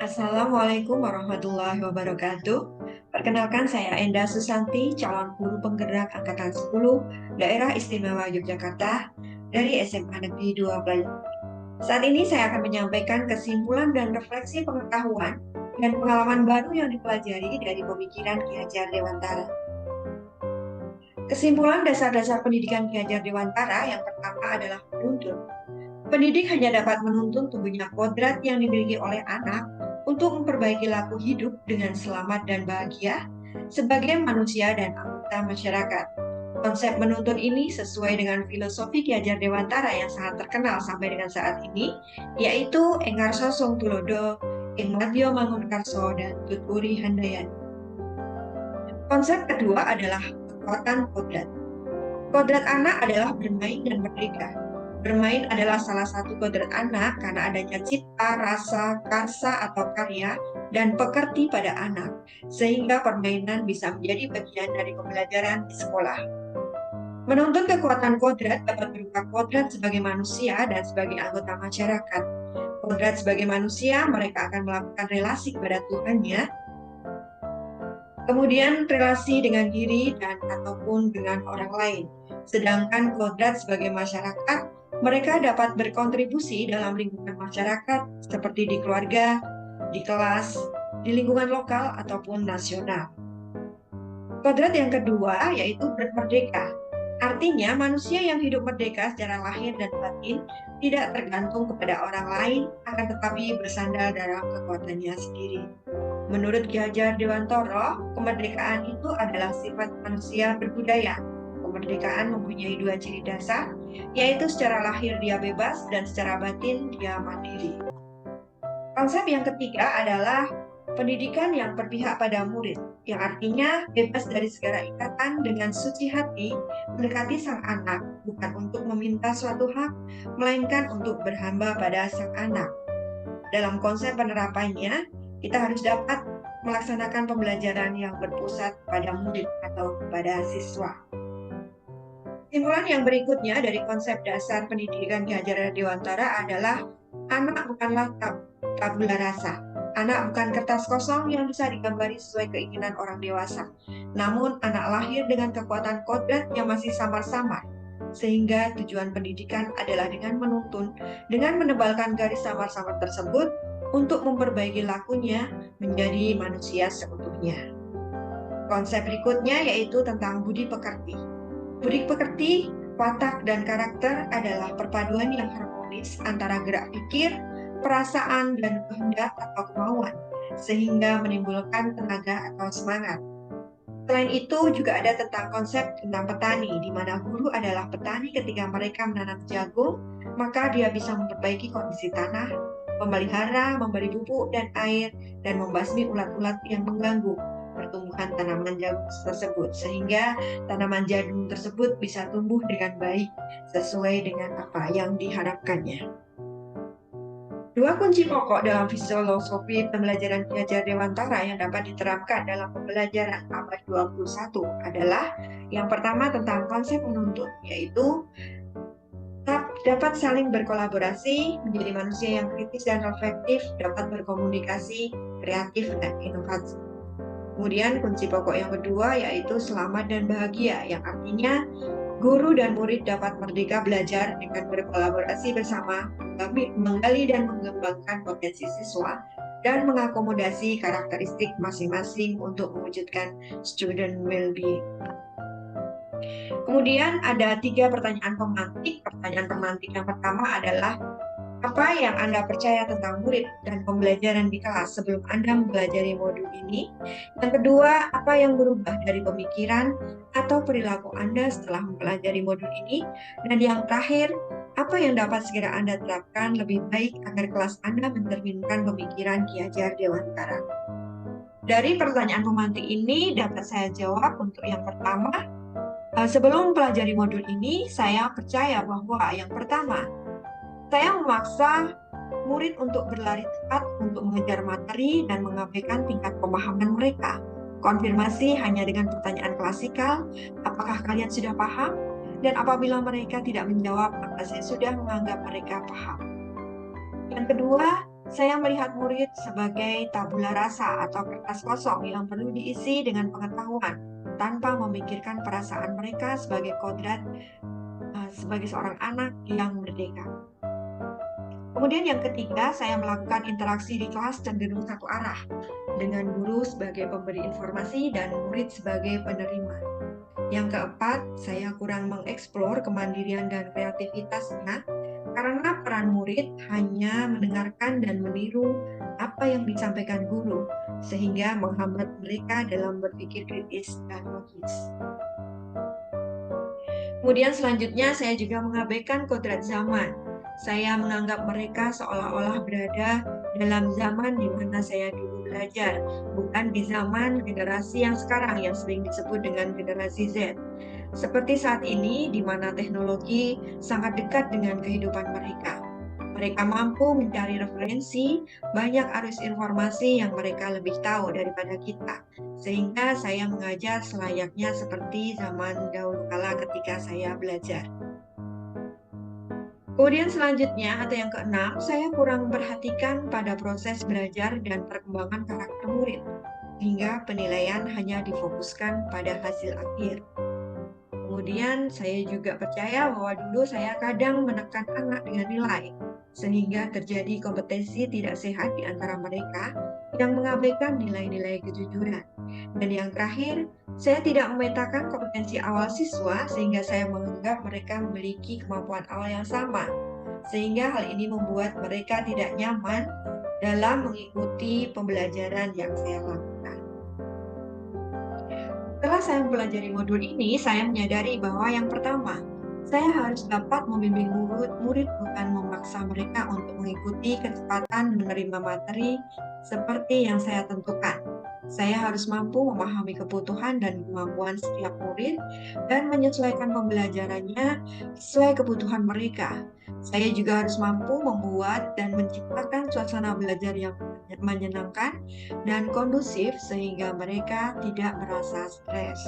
Assalamualaikum warahmatullahi wabarakatuh. Perkenalkan saya Enda Susanti, calon guru penggerak Angkatan 10 Daerah Istimewa Yogyakarta dari SMA Negeri 2 Bayu. Saat ini saya akan menyampaikan kesimpulan dan refleksi pengetahuan dan pengalaman baru yang dipelajari dari pemikiran Ki Hajar Dewantara. Kesimpulan dasar-dasar pendidikan Ki Hajar Dewantara yang pertama adalah menuntun. Pendidik hanya dapat menuntun tumbuhnya kodrat yang dimiliki oleh anak untuk memperbaiki laku hidup dengan selamat dan bahagia sebagai manusia dan anggota masyarakat. Konsep menuntun ini sesuai dengan filosofi Ki Hajar Dewantara yang sangat terkenal sampai dengan saat ini, yaitu Engarso Song Tulodo, Ing Madya Mangunkarso, dan Tuturi Handayani. Konsep kedua adalah kekuatan kodrat. Kodrat anak adalah bermain dan merdeka. Bermain adalah salah satu kodrat anak karena adanya cipta, rasa, karsa atau karya, dan pekerti pada anak, sehingga permainan bisa menjadi bagian dari pembelajaran di sekolah. Menuntun kekuatan kodrat dapat berupa kodrat sebagai manusia dan sebagai anggota masyarakat. Kodrat sebagai manusia, mereka akan melakukan relasi kepada Tuhannya, kemudian relasi dengan diri dan ataupun dengan orang lain. Sedangkan kodrat sebagai masyarakat, mereka dapat berkontribusi dalam lingkungan masyarakat seperti di keluarga, di kelas, di lingkungan lokal ataupun nasional. Kodrat yang kedua yaitu bermerdeka. Artinya manusia yang hidup merdeka secara lahir dan batin tidak tergantung kepada orang lain, akan tetapi bersandar dalam kekuatannya sendiri. Menurut Ki Hajar Dewantara, kemerdekaan itu adalah sifat manusia berbudaya. Kemerdekaan mempunyai dua ciri dasar, yaitu secara lahir dia bebas dan secara batin dia mandiri. Konsep yang ketiga adalah pendidikan yang berpihak pada murid, yang artinya bebas dari segala ikatan dengan suci hati mendekati sang anak, bukan untuk meminta suatu hak, melainkan untuk berhamba pada sang anak. Dalam konsep penerapannya, kita harus dapat melaksanakan pembelajaran yang berpusat pada murid atau pada siswa. Kesimpulan yang berikutnya dari konsep dasar pendidikan Ki Hajar Dewantara adalah anak bukanlah tabula rasa. Anak bukan kertas kosong yang bisa digambari sesuai keinginan orang dewasa. Namun anak lahir dengan kekuatan kodrat yang masih samar-samar. Sehingga tujuan pendidikan adalah dengan menuntun, dengan menebalkan garis samar-samar tersebut untuk memperbaiki lakunya menjadi manusia seutuhnya. Konsep berikutnya yaitu tentang budi pekerti. Budi pekerti, watak, dan karakter adalah perpaduan yang harmonis antara gerak pikir, perasaan, dan kehendak atau kemauan, sehingga menimbulkan tenaga atau semangat. Selain itu juga ada tentang konsep tentang petani, di mana guru adalah petani ketika mereka menanam jagung, maka dia bisa memperbaiki kondisi tanah, memelihara, memberi pupuk dan air, dan membasmi ulat-ulat yang mengganggu pertumbuhan tanaman jagung tersebut, sehingga tanaman jagung tersebut bisa tumbuh dengan baik sesuai dengan apa yang diharapkannya. Dua kunci pokok dalam filosofi pembelajaran Ki Hajar Dewantara yang dapat diterapkan dalam pembelajaran abad 21 adalah yang pertama tentang konsep menuntun, yaitu dapat saling berkolaborasi, menjadi manusia yang kritis dan reflektif, dapat berkomunikasi, kreatif, dan inovasi. Kemudian kunci pokok yang kedua yaitu selamat dan bahagia, yang artinya guru dan murid dapat merdeka belajar dengan berkolaborasi bersama, menggali dan mengembangkan potensi siswa, dan mengakomodasi karakteristik masing-masing untuk mewujudkan student well-being. Kemudian ada 3 pertanyaan pemantik. Pertanyaan pemantik yang pertama adalah, apa yang Anda percaya tentang murid dan pembelajaran di kelas sebelum Anda mempelajari modul ini? Yang kedua, apa yang berubah dari pemikiran atau perilaku Anda setelah mempelajari modul ini? Dan yang terakhir, apa yang dapat segera Anda terapkan lebih baik agar kelas Anda mencerminkan pemikiran Ki Hajar Dewantara? Dari pertanyaan pemantik ini dapat saya jawab untuk yang pertama, sebelum mempelajari modul ini, saya percaya bahwa yang pertama, saya memaksa murid untuk berlari cepat untuk mengejar materi dan mengabaikan tingkat pemahaman mereka. Konfirmasi hanya dengan pertanyaan klasikal, apakah kalian sudah paham? Dan apabila mereka tidak menjawab, maka saya sudah menganggap mereka paham. Yang kedua, Saya melihat murid sebagai tabula rasa atau kertas kosong yang perlu diisi dengan pengetahuan tanpa memikirkan perasaan mereka sebagai kodrat, sebagai seorang anak yang merdeka. Kemudian yang ketiga, saya melakukan interaksi di kelas cenderung satu arah, dengan guru sebagai pemberi informasi dan murid sebagai penerima. Yang keempat, saya kurang mengeksplor kemandirian dan kreativitasnya karena peran murid hanya mendengarkan dan meniru apa yang disampaikan guru, sehingga menghambat mereka dalam berpikir kritis dan logis. Kemudian selanjutnya saya juga mengabaikan kodrat zaman. Saya menganggap mereka seolah-olah berada dalam zaman di mana saya dulu belajar, bukan di zaman generasi yang sekarang yang sering disebut dengan generasi Z. Seperti saat ini di mana teknologi sangat dekat dengan kehidupan mereka. Mereka mampu mencari referensi, banyak arus informasi yang mereka lebih tahu daripada kita. Sehingga saya mengajar selayaknya seperti zaman dahulu kala ketika saya belajar. Kemudian selanjutnya atau yang keenam, saya kurang memperhatikan pada proses belajar dan perkembangan karakter murid, sehingga penilaian hanya difokuskan pada hasil akhir. Kemudian saya juga percaya bahwa dulu saya kadang menekan anak dengan nilai, sehingga terjadi kompetensi tidak sehat di antara mereka yang mengabaikan nilai-nilai kejujuran. Dan yang terakhir, saya tidak memetakan kompetensi awal siswa sehingga saya menganggap mereka memiliki kemampuan awal yang sama. Sehingga hal ini membuat mereka tidak nyaman dalam mengikuti pembelajaran yang saya lakukan. Setelah saya mempelajari modul ini, saya menyadari bahwa yang pertama, saya harus dapat membimbing murid bukan memaksa mereka untuk mengikuti kecepatan menerima materi seperti yang saya tentukan. Saya harus mampu memahami kebutuhan dan kemampuan setiap murid dan menyesuaikan pembelajarannya sesuai kebutuhan mereka. Saya juga harus mampu membuat dan menciptakan suasana belajar yang menyenangkan dan kondusif sehingga mereka tidak merasa stres.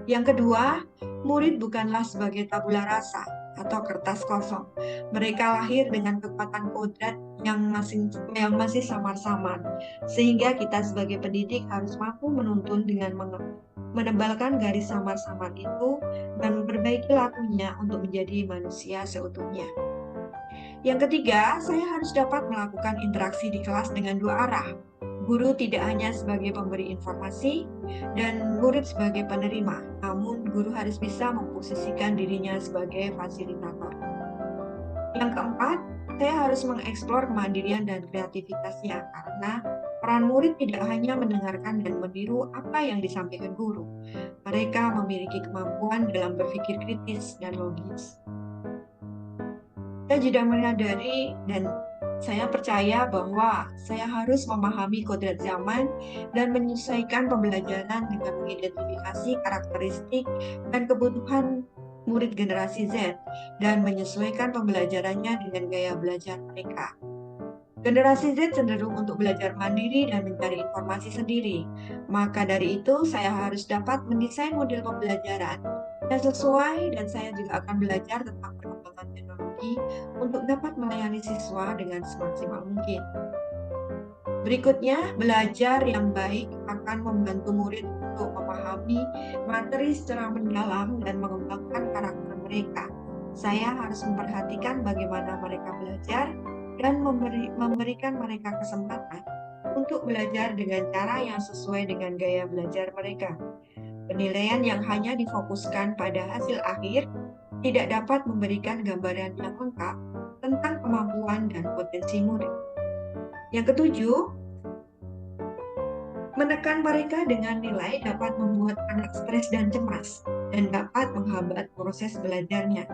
Yang kedua, murid bukanlah sebagai tabula rasa atau kertas kosong. Mereka lahir dengan kekuatan kodrat yang masih samar-samar, sehingga kita sebagai pendidik harus mampu menuntun dengan menebalkan garis samar-samar itu dan memperbaiki lakunya untuk menjadi manusia seutuhnya. Yang ketiga, saya harus dapat melakukan interaksi di kelas dengan dua arah. Guru tidak hanya sebagai pemberi informasi dan murid sebagai penerima, namun guru harus bisa memposisikan dirinya sebagai fasilitator. Yang keempat, saya harus mengeksplor kemandirian dan kreativitasnya karena peran murid tidak hanya mendengarkan dan meniru apa yang disampaikan guru. Mereka memiliki kemampuan dalam berpikir kritis dan logis. Saya juga menyadari dan saya percaya bahwa saya harus memahami kodrat zaman dan menyesuaikan pembelajaran dengan mengidentifikasi karakteristik dan kebutuhan murid generasi Z dan menyesuaikan pembelajarannya dengan gaya belajar mereka. Generasi Z cenderung untuk belajar mandiri dan mencari informasi sendiri. Maka dari itu, saya harus dapat mendesain model pembelajaran yang sesuai dan saya juga akan belajar tentang perkembangan teknologi untuk dapat melayani siswa dengan semaksimal mungkin. Berikutnya, belajar yang baik akan membantu murid untuk memahami materi secara mendalam dan mengembangkan karakter mereka. Saya harus memperhatikan bagaimana mereka belajar dan memberikan mereka kesempatan untuk belajar dengan cara yang sesuai dengan gaya belajar mereka. Penilaian yang hanya difokuskan pada hasil akhir tidak dapat memberikan gambaran yang lengkap tentang kemampuan dan potensi murid. Yang ketujuh, menekan mereka dengan nilai dapat membuat anak stres dan cemas dan dapat menghambat proses belajarnya.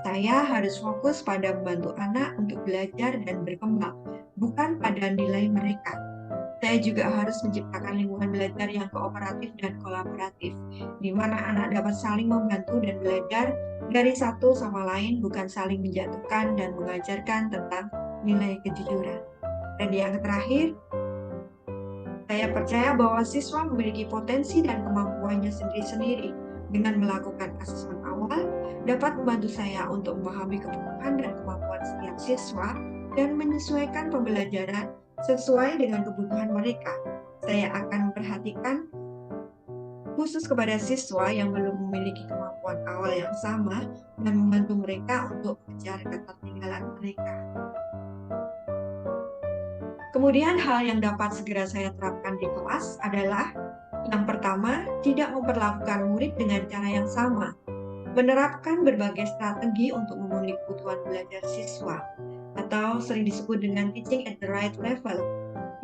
Saya harus fokus pada membantu anak untuk belajar dan berkembang, bukan pada nilai mereka. Saya juga harus menciptakan lingkungan belajar yang kooperatif dan kolaboratif, di mana anak dapat saling membantu dan belajar dari satu sama lain, bukan saling menjatuhkan dan mengajarkan tentang nilai kejujuran. Dan yang terakhir, saya percaya bahwa siswa memiliki potensi dan kemampuannya sendiri-sendiri. Dengan melakukan asesmen awal, dapat membantu saya untuk memahami kebutuhan dan kemampuan setiap siswa dan menyesuaikan pembelajaran sesuai dengan kebutuhan mereka. Saya akan memperhatikan khusus kepada siswa yang belum memiliki kemampuan awal yang sama dan membantu mereka untuk mengejar ketertinggalan mereka. Kemudian hal yang dapat segera saya terapkan di kelas adalah yang pertama, tidak memperlakukan murid dengan cara yang sama. Menerapkan berbagai strategi untuk memenuhi kebutuhan belajar siswa atau sering disebut dengan teaching at the right level.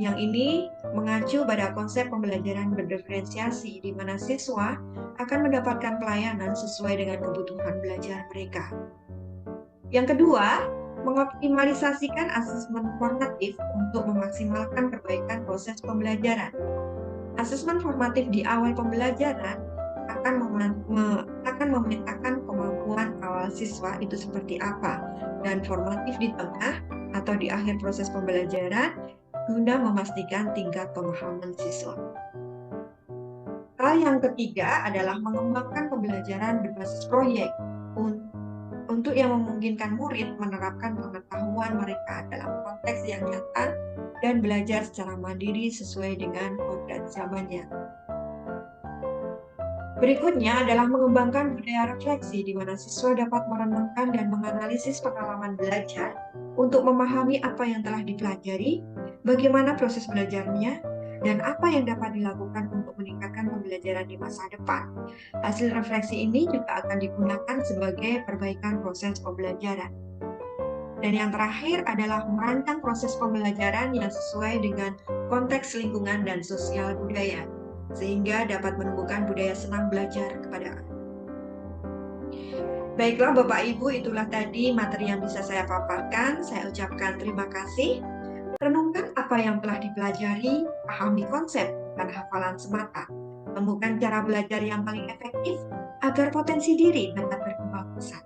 Yang ini mengacu pada konsep pembelajaran berdiferensiasi di mana siswa akan mendapatkan pelayanan sesuai dengan kebutuhan belajar mereka. Yang kedua, mengoptimalisasikan asesmen formatif untuk memaksimalkan perbaikan proses pembelajaran. Asesmen formatif di awal pembelajaran akan memetakan kemampuan awal siswa itu seperti apa, dan formatif di tengah atau di akhir proses pembelajaran guna memastikan tingkat pemahaman siswa. Hal yang ketiga adalah mengembangkan pembelajaran berbasis proyek untuk yang memungkinkan murid menerapkan pengetahuan mereka dalam konteks yang nyata dan belajar secara mandiri sesuai dengan kodrat zamannya. Berikutnya adalah mengembangkan budaya refleksi di mana siswa dapat merenungkan dan menganalisis pengalaman belajar untuk memahami apa yang telah dipelajari, bagaimana proses belajarnya, dan apa yang dapat dilakukan untuk meningkatkan pembelajaran di masa depan. Hasil refleksi ini juga akan digunakan sebagai perbaikan proses pembelajaran. Dan yang terakhir adalah merancang proses pembelajaran yang sesuai dengan konteks lingkungan dan sosial budaya, sehingga dapat menumbuhkan budaya senang belajar kepada anak. Baiklah Bapak Ibu, itulah tadi materi yang bisa saya paparkan. Saya ucapkan terima kasih. Renungkan apa yang telah dipelajari, pahami konsep dan hafalan semata. Temukan cara belajar yang paling efektif agar potensi diri dapat berkembang pesat.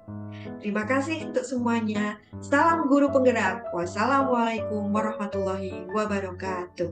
Terima kasih untuk semuanya. Salam guru penggerak. Wassalamualaikum warahmatullahi wabarakatuh.